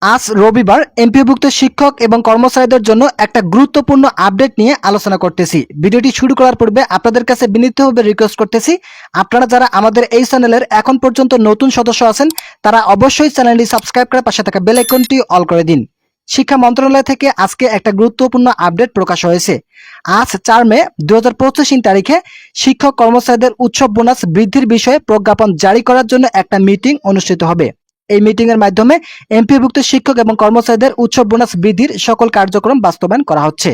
আজ রবিবার এমপিওভুক্ত শিক্ষক এবং কর্মচারীদের জন্য একটা গুরুত্বপূর্ণ আপডেট নিয়ে আলোচনা করতেছি। ভিডিওটি শুরু করার পূর্বে আপনাদের কাছে বিনীতভাবে রিকোয়েস্ট করতেছি, আপনারা যারা আমাদের এই চ্যানেলের এখন পর্যন্ত নতুন সদস্য আছেন তারা অবশ্যই চ্যানেলটি সাবস্ক্রাইব করে পাশে থাকা বেল আইকনটি অল করে দিন। শিক্ষা মন্ত্রণালয় থেকে আজকে একটা গুরুত্বপূর্ণ আপডেট প্রকাশ হয়েছে। আজ ৪ মে ২০২৫ তারিখে শিক্ষক কর্মচারীদের উৎসব বোনাস বৃদ্ধির বিষয়ে প্রজ্ঞাপন জারি করার জন্য একটা মিটিং অনুষ্ঠিত হবে। এই মিটিং এর মাধ্যমে এমপিওভুক্ত শিক্ষক এবং কর্মচারীদের উৎসব বোনাস বৃদ্ধির সকল কার্যক্রম বাস্তবায়ন করা হচ্ছে।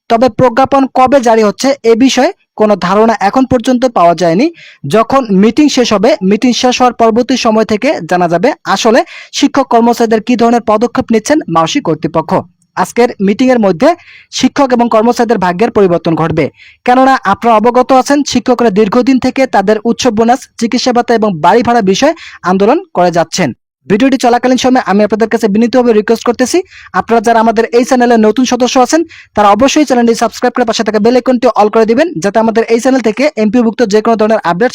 তবে প্রজ্ঞাপন কবে জারি হচ্ছে এ বিষয়ে কোনো ধারণা এখন পর্যন্ত পাওয়া যায়নি। যখন মিটিং শেষ হবে, মিটিং শেষ হওয়ার পরবর্তী সময় থেকে জানা যাবে আসলে শিক্ষক কর্মচারীদের কি ধরনের পদক্ষেপ নিচ্ছেন মাওসি কর্তৃপক্ষ। আজকের মিটিং এর মধ্যে শিক্ষক এবং কর্মচারীদের ভাগ্যের পরিবর্তন ঘটবে, কেননা আপনারা অবগত আছেন শিক্ষকরা দীর্ঘদিন থেকে তাদের উৎসব বোনাস, চিকিৎসা ভাতা এবং বাড়ি ভাড়া বিষয়ে আন্দোলন করে যাচ্ছেন। ভিডিওটি চলাকালীন সময় আমি আপনাদের কাছে বিনীতভাবে রিকোয়েস্ট করতেছি, আপনারা যারা আমাদের এই চ্যানেলের নতুন সদস্য আছেন তারা অবশ্যই চ্যানেলটি সাবস্ক্রাইব করে পাশে থাকা বেল আইকনটি অল করে দিবেন, যাতে আমাদের এই চ্যানেল থেকে এমপিওভুক্ত যে কোনো ধরনের আপডেট।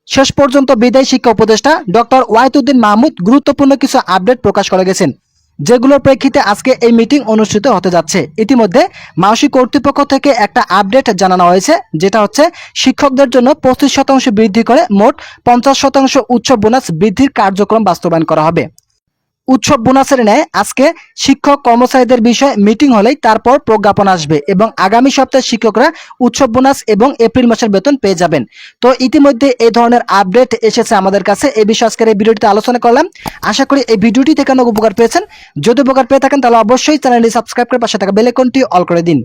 শেষ পর্যন্ত বিদায়ী শিক্ষা উপদেষ্টা ডক্টর ওয়াহিদুদ্দিন মাহমুদ গুরুত্বপূর্ণ কিছু আপডেট প্রকাশ করে গেছেন, যেগুলোর প্রেক্ষিতে আজকে এই মিটিং অনুষ্ঠিত হতে যাচ্ছে। ইতিমধ্যে মাওসি কর্তৃপক্ষ থেকে একটা আপডেট জানানো হয়েছে, যেটা হচ্ছে শিক্ষকদের জন্য 25% বৃদ্ধি করে মোট 50% উৎসব বোনাস বৃদ্ধির কার্যক্রম বাস্তবায়ন করা হবে। উৎসব বোনাসের ন্যায় আজকে শিক্ষক কর্মচারীদের বিষয়ে মিটিং হলেই তারপর প্রজ্ঞাপন আসবে এবং আগামী সপ্তাহে শিক্ষকরা উৎসব বোনাস এবং এপ্রিল মাসের বেতন পেয়ে যাবেন। তো ইতিমধ্যে এই ধরনের আপডেট এসেছে আমাদের কাছে, এই বিষয়ে আজকের এই ভিডিওটিতে আলোচনা করলাম। আশা করি এই ভিডিওটি থেকে অনেক উপকার পেয়েছেন। যদি উপকার পেয়ে থাকেন তাহলে অবশ্যই চ্যানেলটি সাবস্ক্রাইব করে পাশে থাকা বেল আইকনটি অল করে দিন।